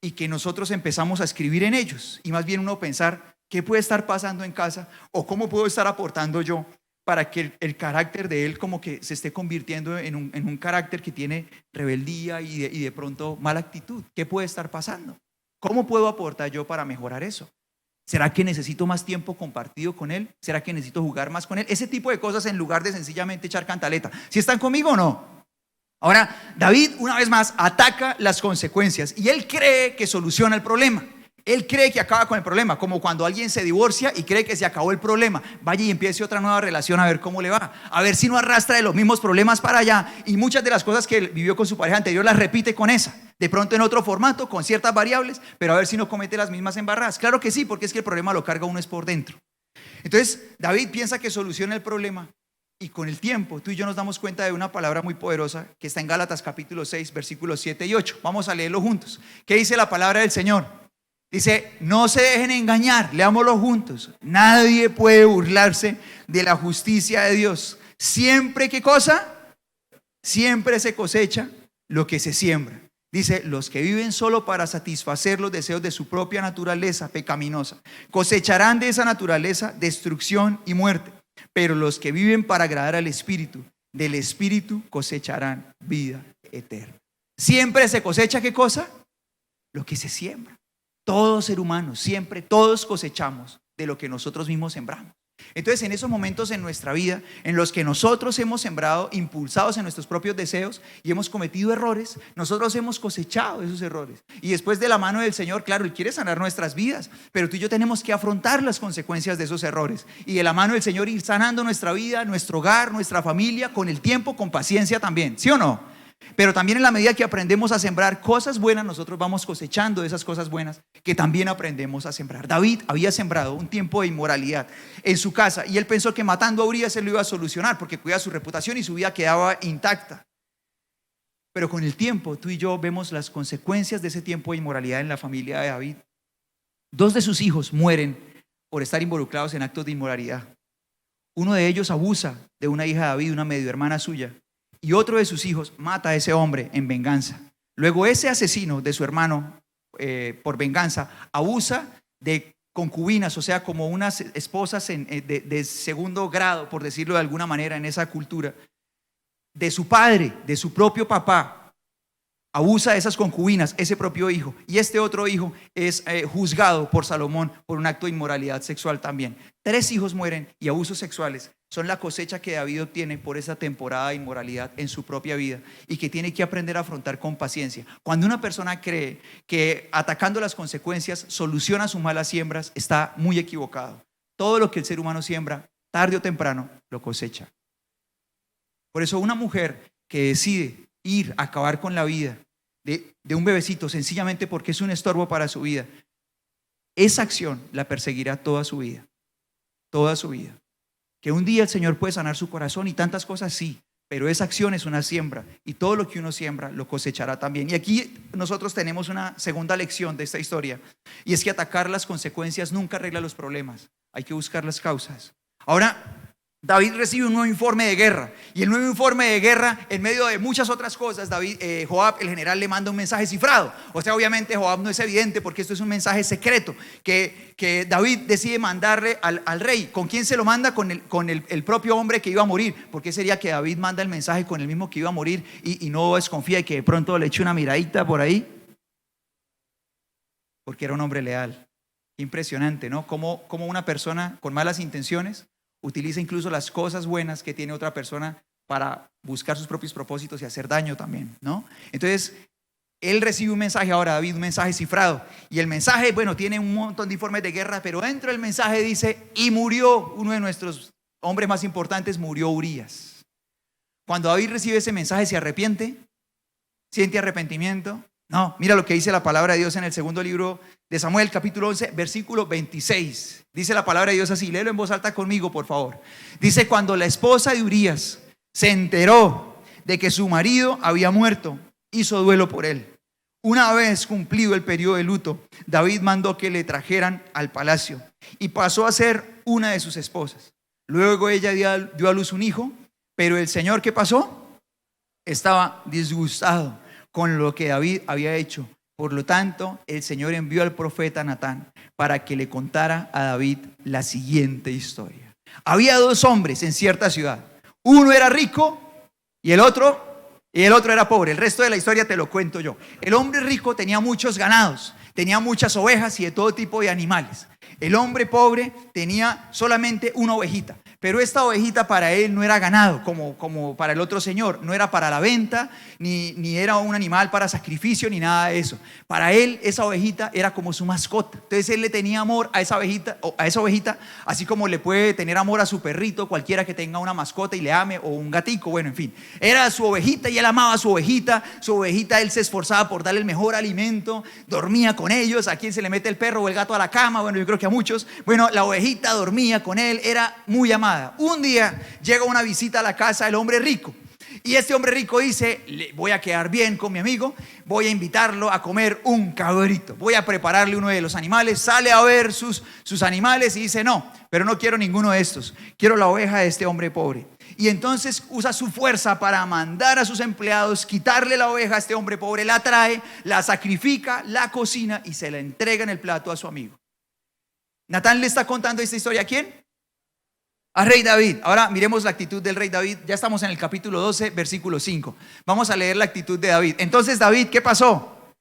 y que nosotros empezamos a escribir en ellos? Y más bien uno pensar, ¿qué puede estar pasando en casa? ¿O cómo puedo estar aportando yo para que el carácter de él como que se esté convirtiendo en un carácter que tiene rebeldía y de pronto mala actitud? ¿Qué puede estar pasando? ¿Cómo puedo aportar yo para mejorar eso? ¿Será que necesito más tiempo compartido con él? ¿Será que necesito jugar más con él? Ese tipo de cosas en lugar de sencillamente echar cantaleta. ¿Sí están conmigo o no? Ahora, David una vez más ataca las consecuencias y él cree que soluciona el problema. Él cree que acaba con el problema, como cuando alguien se divorcia y cree que se acabó el problema. Vaya y empiece otra nueva relación a ver cómo le va, a ver si no arrastra de los mismos problemas para allá y muchas de las cosas que él vivió con su pareja anterior las repite con esa, de pronto en otro formato, con ciertas variables, pero a ver si no comete las mismas embarradas. Claro que sí, porque es que el problema lo carga uno es por dentro. Entonces David piensa que soluciona el problema y con el tiempo tú y yo nos damos cuenta de una palabra muy poderosa que está en Gálatas capítulo 6 versículos 7 y 8. Vamos a leerlo juntos. ¿Qué dice la palabra del Señor? Dice, no se dejen engañar, leámoslo juntos. Nadie puede burlarse de la justicia de Dios. Siempre, ¿qué cosa? Siempre se cosecha lo que se siembra. Dice, los que viven solo para satisfacer los deseos de su propia naturaleza pecaminosa, cosecharán de esa naturaleza destrucción y muerte. Pero los que viven para agradar al Espíritu, del Espíritu cosecharán vida eterna. Siempre se cosecha, ¿qué cosa? Lo que se siembra. Todo ser humano, siempre todos cosechamos de lo que nosotros mismos sembramos. Entonces en esos momentos en nuestra vida en los que nosotros hemos sembrado impulsados en nuestros propios deseos y hemos cometido errores, nosotros hemos cosechado esos errores y después de la mano del Señor, claro, Él quiere sanar nuestras vidas, pero tú y yo tenemos que afrontar las consecuencias de esos errores y de la mano del Señor ir sanando nuestra vida, nuestro hogar, nuestra familia con el tiempo, con paciencia también, ¿sí o no? Pero también en la medida que aprendemos a sembrar cosas buenas, nosotros vamos cosechando de esas cosas buenas que también aprendemos a sembrar. David había sembrado un tiempo de inmoralidad en su casa y él pensó que matando a Urías él lo iba a solucionar porque cuidaba su reputación y su vida quedaba intacta. Pero con el tiempo tú y yo vemos las consecuencias de ese tiempo de inmoralidad en la familia de David. 2 de sus hijos mueren por estar involucrados en actos de inmoralidad. Uno de ellos abusa de una hija de David, una medio hermana suya. Y otro de sus hijos mata a ese hombre en venganza. Luego ese asesino de su hermano, por venganza, abusa de concubinas, o sea, como unas esposas de segundo grado, por decirlo de alguna manera, en esa cultura. de su padre, de su propio papá, abusa de esas concubinas, ese propio hijo, y este otro hijo es juzgado por Salomón por un acto de inmoralidad sexual también. 3 hijos mueren y abusos sexuales son la cosecha que David obtiene por esa temporada de inmoralidad en su propia vida y que tiene que aprender a afrontar con paciencia. Cuando una persona cree que atacando las consecuencias soluciona sus malas siembras, está muy equivocado. Todo lo que el ser humano siembra, tarde o temprano, lo cosecha. Por eso una mujer que decide ir a acabar con la vida de un bebecito sencillamente porque es un estorbo para su vida, esa acción la perseguirá toda su vida. Toda su vida. Que un día el Señor puede sanar su corazón y tantas cosas, sí, pero esa acción es una siembra y todo lo que uno siembra lo cosechará también. Y aquí nosotros tenemos una segunda lección de esta historia, y es que atacar las consecuencias nunca arregla los problemas, hay que buscar las causas. Ahora, David recibe un nuevo informe de guerra, y el nuevo informe de guerra, en medio de muchas otras cosas, Joab, el general, le manda un mensaje cifrado. O sea, obviamente Joab no es evidente porque esto es un mensaje secreto que David decide mandarle al rey. ¿Con quién se lo manda? Con el propio hombre que iba a morir. ¿Por qué sería que David manda el mensaje con el mismo que iba a morir y no desconfía y que de pronto le eche una miradita por ahí? Porque era un hombre leal. Impresionante, ¿no? Como una persona con malas intenciones utiliza incluso las cosas buenas que tiene otra persona para buscar sus propios propósitos y hacer daño también, ¿no? Entonces, él recibe un mensaje ahora, David, un mensaje cifrado. Y el mensaje, bueno, tiene un montón de informes de guerra, pero dentro del mensaje dice, y murió uno de nuestros hombres más importantes, murió Urías. Cuando David recibe ese mensaje, ¿se arrepiente? ¿Siente arrepentimiento? No, mira lo que dice la palabra de Dios en el segundo libro de Samuel, capítulo 11, versículo 26. Dice la palabra de Dios así, léelo en voz alta conmigo, por favor. Dice, cuando la esposa de Urías se enteró de que su marido había muerto, hizo duelo por él. Una vez cumplido el periodo de luto, David mandó que le trajeran al palacio y pasó a ser una de sus esposas. Luego ella dio a luz un hijo, pero el Señor, ¿qué pasó? Estaba disgustado con lo que David había hecho. Por lo tanto, el Señor envió al profeta Natán para que le contara a David la siguiente historia. Había 2 hombres en cierta ciudad. Uno era rico y el otro era pobre. El resto de la historia te lo cuento yo. El hombre rico tenía muchos ganados, tenía muchas ovejas y de todo tipo de animales. El hombre pobre tenía solamente una ovejita. Pero esta ovejita para él no era ganado como para el otro señor. No era para la venta, ni era un animal para sacrificio, ni nada de eso. Para él esa ovejita era como su mascota. Entonces él le tenía amor a esa ovejita, así como le puede tener amor a su perrito, cualquiera que tenga una mascota y le ame, o un gatico, bueno, en fin. Era su ovejita y él amaba a su ovejita. Su ovejita, él se esforzaba por darle el mejor alimento, dormía con ellos. ¿A quién se le mete el perro o el gato a la cama? Bueno, yo creo que a muchos. Bueno, la ovejita dormía con él, era muy amada. Un día llega una visita a la casa del hombre rico, y este hombre rico dice, voy a quedar bien con mi amigo, voy a invitarlo a comer un cabrito, voy a prepararle uno de los animales. Sale a ver sus animales y dice, no, pero no quiero ninguno de estos, quiero la oveja de este hombre pobre. Y entonces usa su fuerza para mandar a sus empleados quitarle la oveja a este hombre pobre, la trae, la sacrifica, la cocina y se la entrega en el plato a su amigo. Natán le está contando esta historia ¿a quién? A rey David. Ahora miremos la actitud del rey David. Ya estamos en el capítulo 12, versículo 5. Vamos a leer la actitud de David. Entonces David, ¿qué pasó?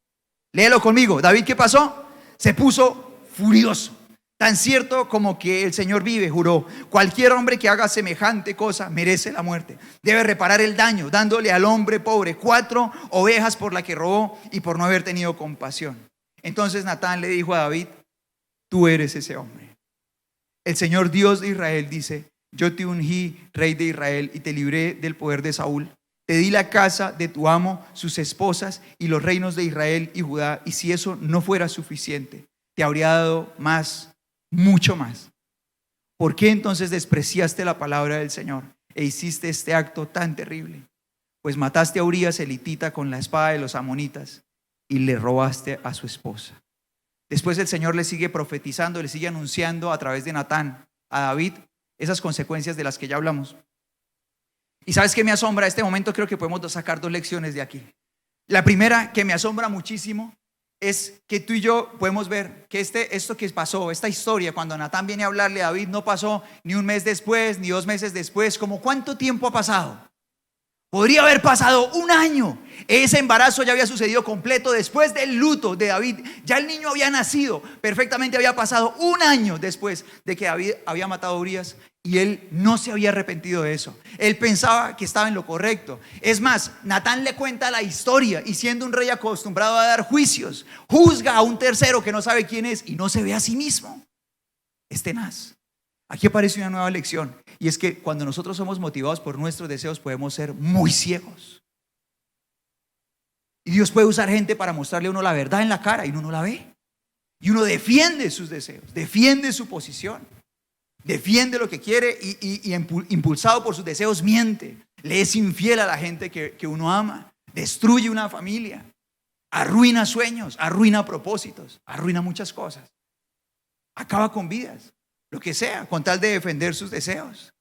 Léelo conmigo. David, ¿qué pasó? Se puso furioso. Tan cierto como que el Señor vive, juró, cualquier hombre que haga semejante cosa merece la muerte. Debe reparar el daño, dándole al hombre pobre 4 ovejas por la que robó y por no haber tenido compasión. Entonces Natán le dijo a David, tú eres ese hombre. El Señor Dios de Israel dice, yo te ungí rey de Israel y te libré del poder de Saúl. Te di la casa de tu amo, sus esposas y los reinos de Israel y Judá. Y si eso no fuera suficiente, te habría dado más, mucho más. ¿Por qué entonces despreciaste la palabra del Señor e hiciste este acto tan terrible? Pues mataste a Urías el hitita con la espada de los amonitas y le robaste a su esposa. Después el Señor le sigue profetizando, le sigue anunciando a través de Natán a David esas consecuencias de las que ya hablamos. Y ¿sabes qué me asombra? En este momento creo que podemos sacar 2 lecciones de aquí. La primera, que me asombra muchísimo, es que tú y yo podemos ver que esto que pasó, esta historia, cuando Natán viene a hablarle a David, no pasó ni un mes después, ni 2 meses después. ¿Como cuánto tiempo ha pasado? Podría haber pasado un año. Ese embarazo ya había sucedido completo después del luto de David. Ya el niño había nacido. Perfectamente había pasado un año después de que David había matado a Urías. Y él no se había arrepentido de eso. Él pensaba que estaba en lo correcto. Es más, Natán le cuenta la historia. Y siendo un rey acostumbrado a dar juicios, juzga a un tercero que no sabe quién es y no se ve a sí mismo. Es tenaz. Aquí aparece una nueva lección, y es que cuando nosotros somos motivados por nuestros deseos podemos ser muy ciegos. Y Dios puede usar gente para mostrarle a uno la verdad en la cara y uno no la ve. Y uno defiende sus deseos, defiende su posición, defiende lo que quiere y impulsado por sus deseos miente, le es infiel a la gente que uno ama, destruye una familia, arruina sueños, arruina propósitos, arruina muchas cosas, acaba con vidas. Lo que sea, con tal de defender sus deseos.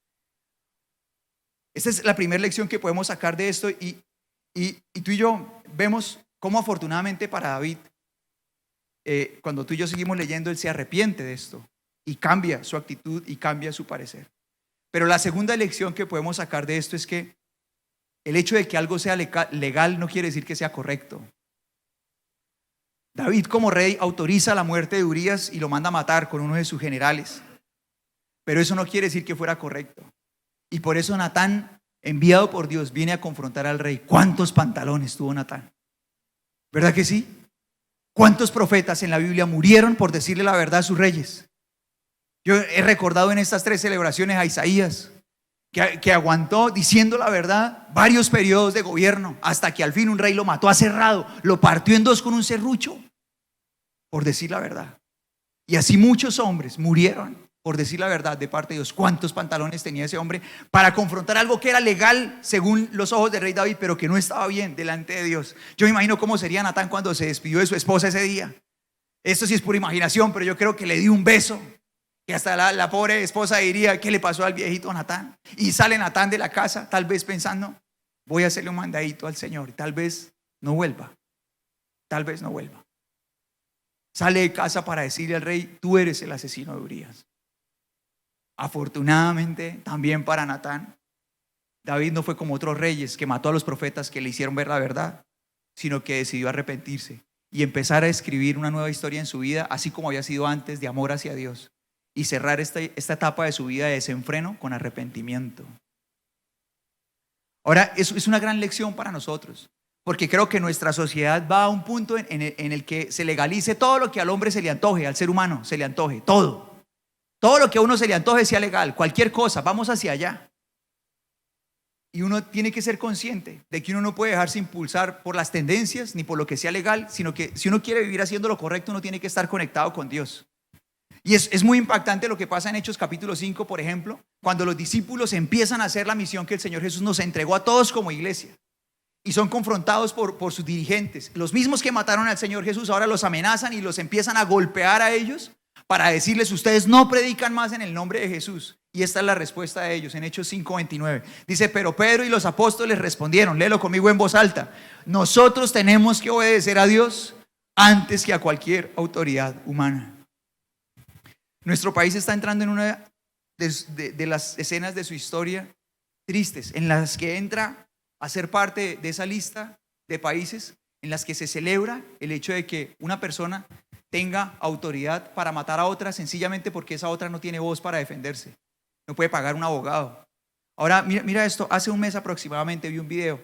Esta es la primera lección que podemos sacar de esto. Y tú y yo vemos cómo afortunadamente para David, cuando tú y yo seguimos leyendo, él se arrepiente de esto y cambia su actitud y cambia su parecer. Pero la segunda lección que podemos sacar de esto es que el hecho de que algo sea legal no quiere decir que sea correcto. David, como rey, autoriza la muerte de Urías y lo manda a matar con uno de sus generales. Pero eso no quiere decir que fuera correcto. Y por eso Natán, enviado por Dios, viene a confrontar al rey. ¿Cuántos pantalones tuvo Natán? ¿Verdad que sí? ¿Cuántos profetas en la Biblia murieron por decirle la verdad a sus reyes? Yo he recordado en estas 3 celebraciones a Isaías, que aguantó diciendo la verdad varios periodos de gobierno, hasta que al fin un rey lo mató aserrado, lo partió en 2 con un serrucho, por decir la verdad. Y así muchos hombres murieron por decir la verdad de parte de Dios. ¿Cuántos pantalones tenía ese hombre para confrontar algo que era legal según los ojos del rey David, pero que no estaba bien delante de Dios? Yo me imagino cómo sería Natán cuando se despidió de su esposa ese día. Esto sí es pura imaginación, pero yo creo que le dio un beso, que hasta la pobre esposa diría: ¿qué le pasó al viejito Natán? Y sale Natán de la casa, tal vez pensando: voy a hacerle un mandadito al Señor, tal vez no vuelva, tal vez no vuelva. Sale de casa para decirle al rey: tú eres el asesino de Urías. Afortunadamente también para Natán, David no fue como otros reyes que mató a los profetas que le hicieron ver la verdad, sino que decidió arrepentirse y empezar a escribir una nueva historia en su vida, así como había sido antes, de amor hacia Dios, y cerrar esta etapa de su vida de desenfreno con arrepentimiento. Ahora, eso es una gran lección para nosotros, porque creo que nuestra sociedad va a un punto en el que se legalice todo lo que al hombre se le antoje, al ser humano se le antoje, todo. Todo lo que a uno se le antoje sea legal, cualquier cosa, vamos hacia allá. Y uno tiene que ser consciente de que uno no puede dejarse impulsar por las tendencias ni por lo que sea legal, sino que si uno quiere vivir haciendo lo correcto, uno tiene que estar conectado con Dios. Y es muy impactante lo que pasa en Hechos capítulo 5, por ejemplo, cuando los discípulos empiezan a hacer la misión que el Señor Jesús nos entregó a todos como iglesia. Y son confrontados por sus dirigentes. Los mismos que mataron al Señor Jesús ahora los amenazan y los empiezan a golpear a ellos, para decirles: ustedes no predican más en el nombre de Jesús. Y esta es la respuesta de ellos en Hechos 5:29. Dice: pero Pedro y los apóstoles respondieron, léelo conmigo en voz alta: nosotros tenemos que obedecer a Dios antes que a cualquier autoridad humana. Nuestro país está entrando en una de las escenas de su historia tristes, en las que entra a ser parte de esa lista de países en las que se celebra el hecho de que una persona tenga autoridad para matar a otra sencillamente porque esa otra no tiene voz para defenderse, no puede pagar un abogado. Ahora mira esto, hace un mes aproximadamente vi un video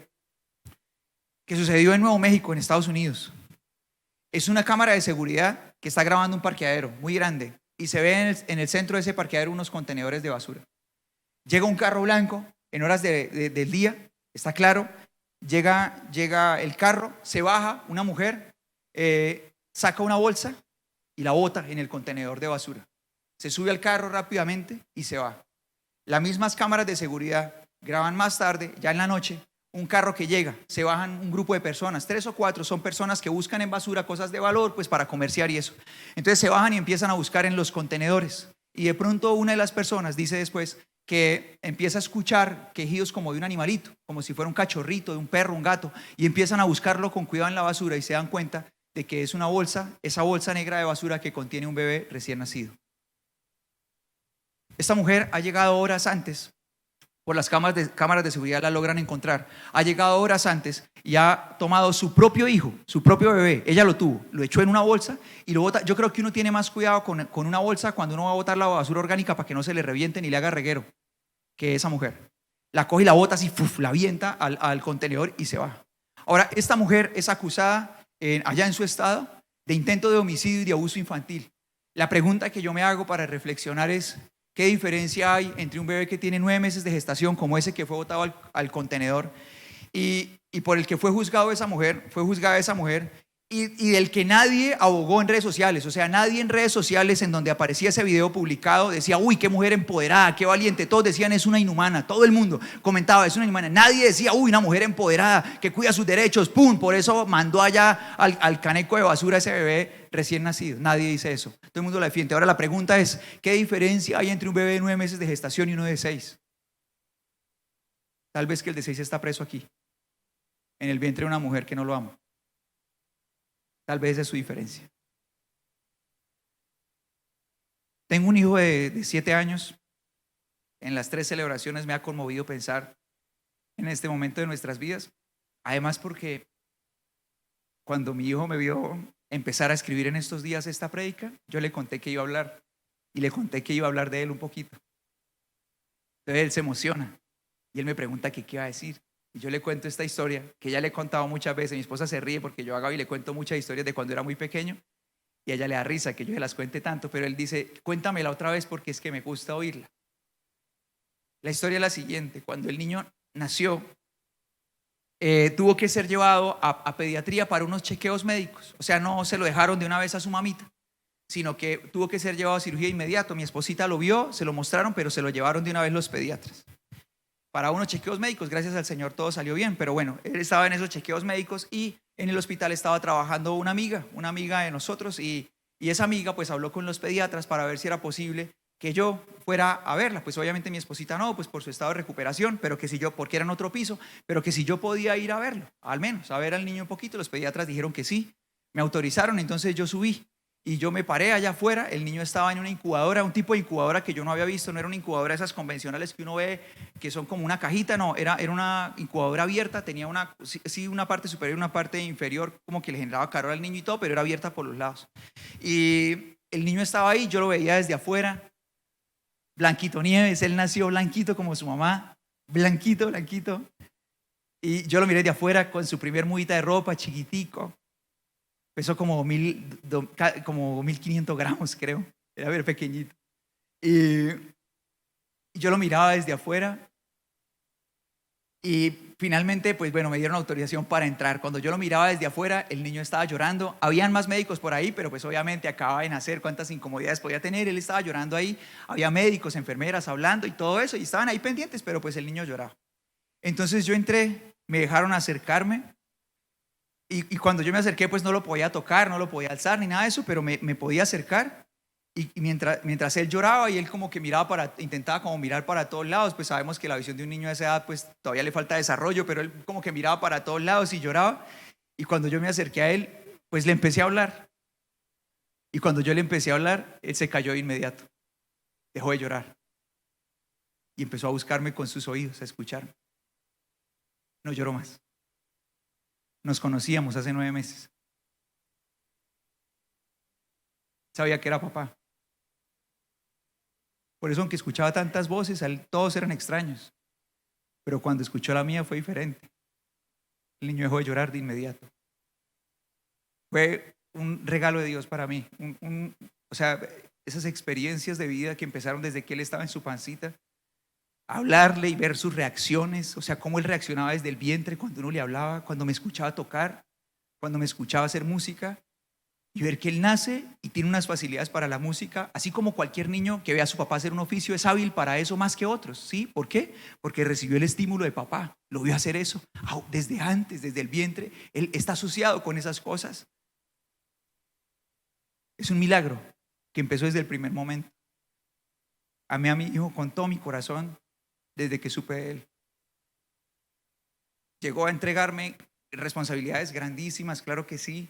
que sucedió en Nuevo México, en Estados Unidos. Es una cámara de seguridad que está grabando un parqueadero muy grande y se ve en el centro de ese parqueadero unos contenedores de basura. Llega un carro blanco en horas del día, está claro, llega el carro, se baja una mujer, saca una bolsa y la bota en el contenedor de basura. Se sube al carro rápidamente y se va. Las mismas cámaras de seguridad graban más tarde, ya en la noche, un carro que llega, se bajan un grupo de personas, 3 o 4, son personas que buscan en basura cosas de valor, pues para comerciar y eso. Entonces se bajan y empiezan a buscar en los contenedores. Y de pronto una de las personas dice después que empieza a escuchar quejidos como de un animalito, como si fuera un cachorrito, de un perro, un gato, y empiezan a buscarlo con cuidado en la basura y se dan cuenta de que es una bolsa, esa bolsa negra de basura que contiene un bebé recién nacido. Esta mujer ha llegado horas antes por las cámaras de seguridad la logran encontrar. Ha llegado horas antes y ha tomado su propio hijo, su propio bebé. Ella lo tuvo, lo echó en una bolsa y lo bota. Yo creo que uno tiene más cuidado con una bolsa cuando uno va a botar la basura orgánica para que no se le reviente ni le haga reguero que esa mujer. La coge y la bota así, la avienta al contenedor y se va. Ahora, esta mujer es acusada allá en su estado de intento de homicidio y de abuso infantil. La pregunta que yo me hago para reflexionar es: ¿qué diferencia hay entre un bebé que tiene 9 meses de gestación, como ese que fue botado al contenedor, y por el que fue juzgada esa mujer, y del que nadie abogó en redes sociales? O sea, nadie en redes sociales en donde aparecía ese video publicado decía: uy, qué mujer empoderada, qué valiente. Todos decían: es una inhumana. Todo el mundo comentaba: es una inhumana. Nadie decía: uy, una mujer empoderada que cuida sus derechos, pum, por eso mandó allá al caneco de basura a ese bebé recién nacido. Nadie dice eso. Todo el mundo la defiende. Ahora la pregunta es: ¿qué diferencia hay entre un bebé de 9 meses de gestación y uno de 6? Tal vez que el de 6 está preso aquí, en el vientre de una mujer que no lo ama. Tal vez esa es su diferencia. Tengo un hijo de 7 años. En las 3 celebraciones me ha conmovido pensar en este momento de nuestras vidas. Además, porque cuando mi hijo me vio empezar a escribir en estos días esta prédica, yo le conté que iba a hablar. Y le conté que iba a hablar de él un poquito. Entonces él se emociona. Y él me pregunta que qué iba a decir. Y yo le cuento esta historia que ya le he contado muchas veces. Mi esposa se ríe porque yo a Gaby le cuento muchas historias de cuando era muy pequeño y a ella le da risa que yo se las cuente tanto, pero él dice: cuéntamela otra vez porque es que me gusta oírla. La historia es la siguiente: cuando el niño nació, tuvo que ser llevado a pediatría para unos chequeos médicos. O sea, no se lo dejaron de una vez a su mamita, sino que tuvo que ser llevado a cirugía inmediato. Mi esposita lo vio, se lo mostraron, pero se lo llevaron de una vez los pediatras para unos chequeos médicos. Gracias al Señor todo salió bien, pero bueno, él estaba en esos chequeos médicos y en el hospital estaba trabajando una amiga de nosotros, y esa amiga pues habló con los pediatras para ver si era posible que yo fuera a verla. Pues obviamente mi esposita no, pues por su estado de recuperación, pero que si yo, porque era en otro piso, pero que si yo podía ir a verlo, al menos a ver al niño un poquito. Los pediatras dijeron que sí, me autorizaron, entonces yo subí. Y yo me paré allá afuera. El niño estaba en una incubadora, un tipo de incubadora que yo no había visto. No era una incubadora esas convencionales que uno ve, que son como una cajita. No, era una incubadora abierta. Tenía una parte superior y una parte inferior, como que le generaba calor al niño y todo, pero era abierta por los lados. Y el niño estaba ahí, yo lo veía desde afuera. Blanquito Nieves, él nació blanquito como su mamá. Blanquito, blanquito. Y yo lo miré de afuera con su primer mudita de ropa, chiquitico. Pesó como 1500 gramos, creo. Era ver pequeñito. Y yo lo miraba desde afuera. Y finalmente, pues bueno, me dieron autorización para entrar. Cuando yo lo miraba desde afuera, el niño estaba llorando. Habían más médicos por ahí, pero pues obviamente acababa de nacer, cuántas incomodidades podía tener. Él estaba llorando ahí. Había médicos, enfermeras hablando y todo eso, y estaban ahí pendientes, pero pues el niño lloraba. Entonces yo entré, me dejaron acercarme. Y cuando yo me acerqué, pues no lo podía tocar, no lo podía alzar ni nada de eso, pero me podía acercar. Y mientras él lloraba y él como que intentaba como mirar para todos lados, pues sabemos que la visión de un niño de esa edad pues todavía le falta desarrollo, pero él como que miraba para todos lados y lloraba. Y cuando yo me acerqué a él, pues le empecé a hablar. Y cuando yo le empecé a hablar, él se cayó de inmediato. Dejó de llorar. Y empezó a buscarme con sus oídos, a escucharme. No lloró más. Nos conocíamos hace 9 meses. Sabía que era papá. Por eso, aunque escuchaba tantas voces, todos eran extraños. Pero cuando escuchó la mía fue diferente. El niño dejó de llorar de inmediato. Fue un regalo de Dios para mí. O sea, esas experiencias de vida que empezaron desde que él estaba en su pancita. Hablarle y ver sus reacciones, o sea, cómo él reaccionaba desde el vientre cuando uno le hablaba, cuando me escuchaba tocar, cuando me escuchaba hacer música, y ver que él nace y tiene unas facilidades para la música, así como cualquier niño que ve a su papá hacer un oficio es hábil para eso más que otros. ¿Sí? ¿Por qué? Porque recibió el estímulo de papá, lo vio hacer eso desde antes, desde el vientre. Él está asociado con esas cosas. Es un milagro que empezó desde el primer momento. Amé a mi hijo con todo mi corazón desde que supe de él. Llegó a entregarme responsabilidades grandísimas, claro que sí.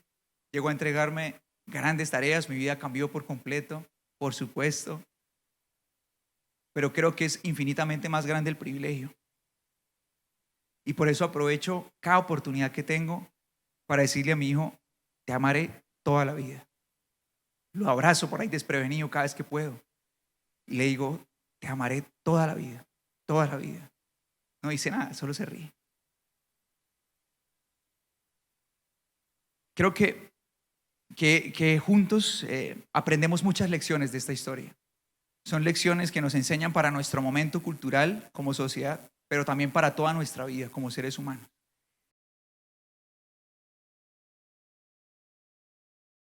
Llegó a entregarme grandes tareas, mi vida cambió por completo, por supuesto. pero creo que es infinitamente más grande el privilegio. Y por eso aprovecho cada oportunidad que tengo para decirle a mi hijo, te amaré toda la vida. Lo abrazo por ahí desprevenido cada vez que puedo. Y le digo, te amaré toda la vida, toda la vida. No dice nada, solo se ríe. Creo que juntos aprendemos muchas lecciones de esta historia. Son lecciones que nos enseñan para nuestro momento cultural como sociedad, pero también para toda nuestra vida como seres humanos.